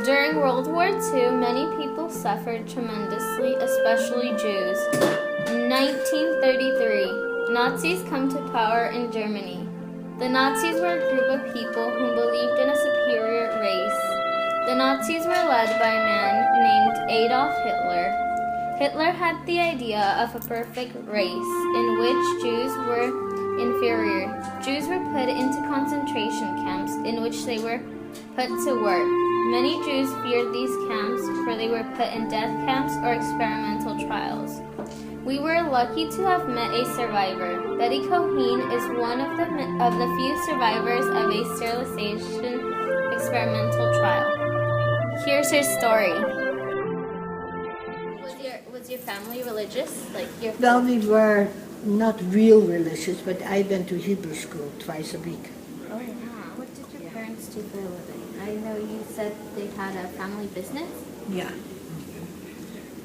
During World War II, many people suffered tremendously, especially Jews. 1933, Nazis come to power in Germany. The Nazis were a group of people who believed in a superior race. The Nazis were led by a man named Adolf Hitler. Hitler had the idea of a perfect race in which Jews were inferior. Jews were put into concentration camps in which they were put to work. Many Jews feared these camps, for they were put in death camps or experimental trials. We were lucky to have met a survivor. Betty Cohen is one of the few survivors of a sterilization experimental trial. Here's her story. Was your family religious? Well, we were not real religious, but I went to Hebrew school twice a week. Oh, wow. What did your parents do for a living? I know you said they had a family business. Yeah.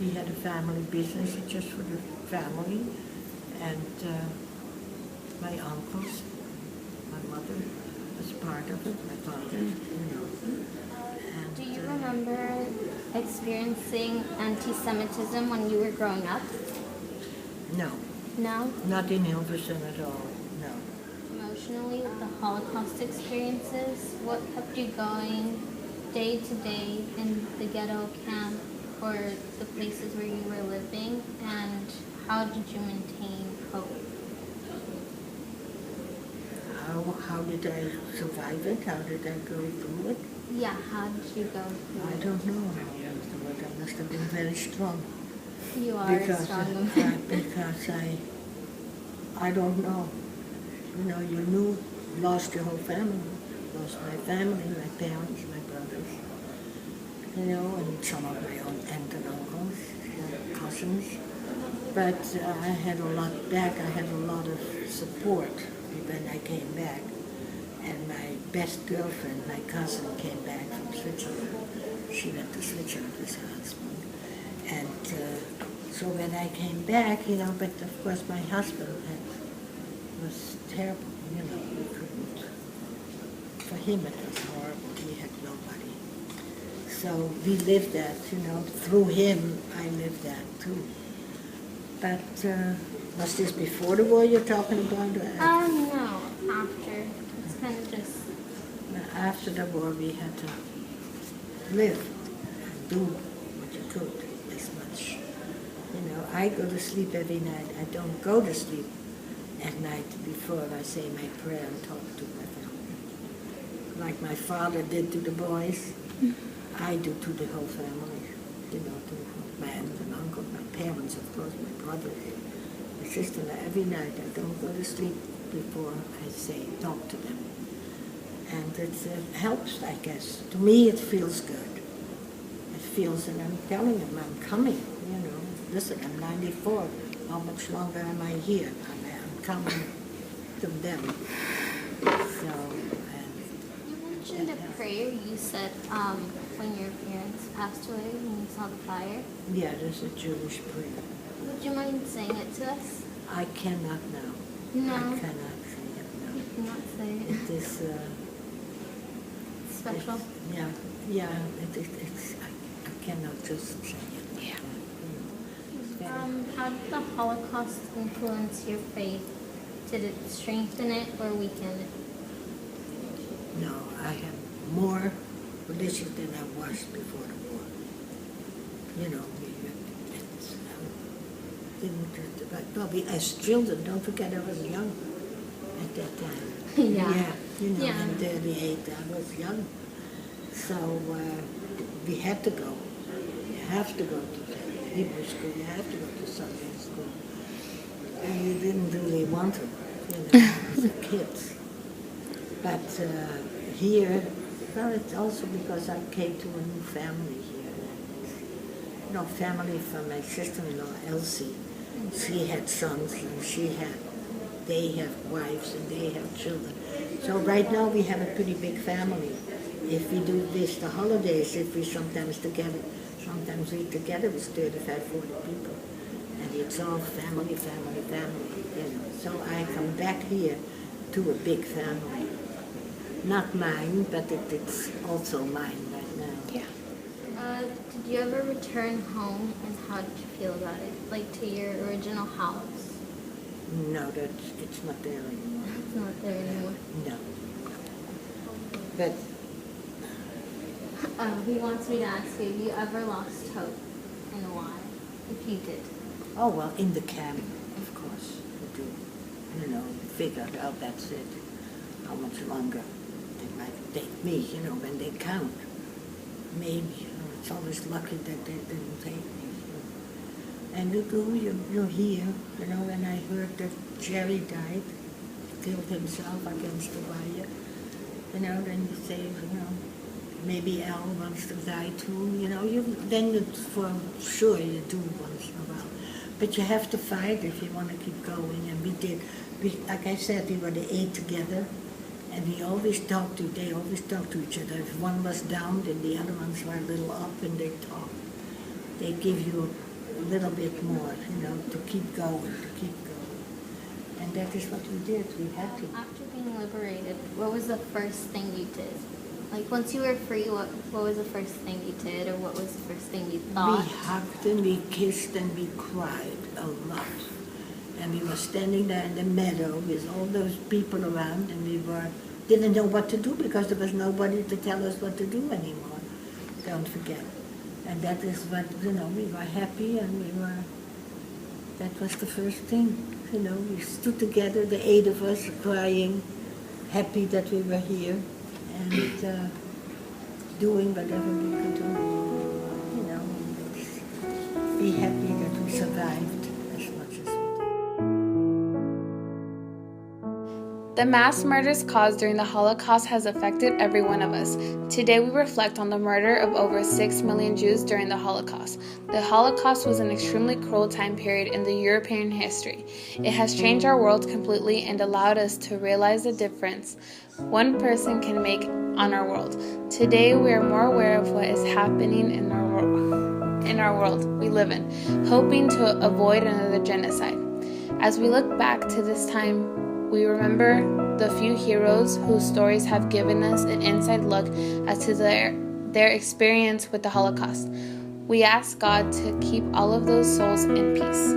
We had a family business just for the family, and my uncles, my mother was part of it, my father, And, do you remember experiencing anti-Semitism when you were growing up? No. No? Not in Hilversum at all, no. Emotionally, with the Holocaust experiences, what kept you going day to day in the ghetto camp or the places where you were living, and how did you maintain hope? How did I survive it? How did I go through it? Yeah, how did you go through I it? don't know how I went through it. I must have been very strong. You are a strong woman. Because I don't know. You lost your whole family. Lost my family, my parents, my brothers. And some of my own aunt and uncles, cousins. But I had a lot back. I had a lot of support when I came back. And my best girlfriend, my cousin, came back from Switzerland. She went to Switzerland with her husband. And so when I came back, but of course my husband was terrible, we couldn't. For him it was horrible, he had nobody. So we lived that, through him I lived that too. But was this before the war you're talking about? No, after. It's kind of just... After the war we had to live and do what you could as much. I go to sleep every night. I don't go to sleep at night before I say my prayer and talk to my family. Like my father did to the boys, I do to the whole family. To my aunt and uncle, my parents, of course, my brother, my sister. Every night I don't go to sleep before I say, talk to them. And it helps, I guess. To me it feels good. It feels, and I'm telling them I'm coming, Listen, I'm 94. How much longer am I here? I'm coming to them. So, you mentioned a prayer you said when your parents passed away, when you saw the fire. yeah, there's a Jewish prayer. Would you mind saying it to us? I cannot now. No. I cannot say it now. You cannot say it. It is Special? It's I cannot just say it. Yeah. How did the Holocaust influence your faith? Did it strengthen it or weaken it? No, I am more religious than I was before the war. We as children, don't forget I was young at that time. Yeah. In 38 I was young. So we had to go. You have to go to Hebrew school, you have to go to Sunday school. And you didn't really want to, as a kid. But here, well, it's also because I came to a new family here. Family from my sister-in-law, Elsie. She had sons, and they have wives, and they have children. So right now we have a pretty big family. If we do this, the holidays, if we sometimes we together with 35, 40 people. And it's all family. So I come back here to a big family. Not mine, but it's also mine right now. Yeah. Did you ever return home, and how did you feel about it? Like to your original house? No, it's not there anymore. It's not there anymore. No. But He wants me to ask you, have you ever lost hope, and why? If you did. oh well, in the camp, of course, you do. You know, figure out that's it. How much longer it might take me, you know, when they count. Maybe, you know, it's always lucky that they didn't take me. So. And you do, you hear, you know, when I heard that Jerry died, killed himself against the wire, you know, then you say, you know, maybe Al wants to die too, you know, for sure you do once in a while. But you have to fight if you want to keep going, and we did. Like I said, we were the 8 together, and they always talked to each other. If one was down, then the other ones were a little up, and they talked. They give you a little bit more, you know, to keep going. And that is what we did. We had to. After being liberated, what was the first thing you did? Like, once you were free, what was the first thing you did, or what was the first thing you thought? We hugged and we kissed and we cried a lot. And we were standing there in the meadow with all those people around, and we didn't know what to do because there was nobody to tell us what to do anymore. Don't forget. And that is what, you know, we were happy, and that was the first thing. You know, we stood together, the 8 of us, crying, happy that we were here, and doing whatever we could do. You know, and be happy that we survived as much as we did. The mass murders caused during the Holocaust has affected every one of us. Today we reflect on the murder of over 6 million Jews during the Holocaust. The Holocaust was an extremely cruel time period in the European history. It has changed our world completely and allowed us to realize the difference one person can make on our world. Today we are more aware of what is happening in our world we live in, hoping to avoid another genocide. As we look back to this time, we remember the few heroes whose stories have given us an inside look as to their experience with the Holocaust. We ask God to keep all of those souls in peace.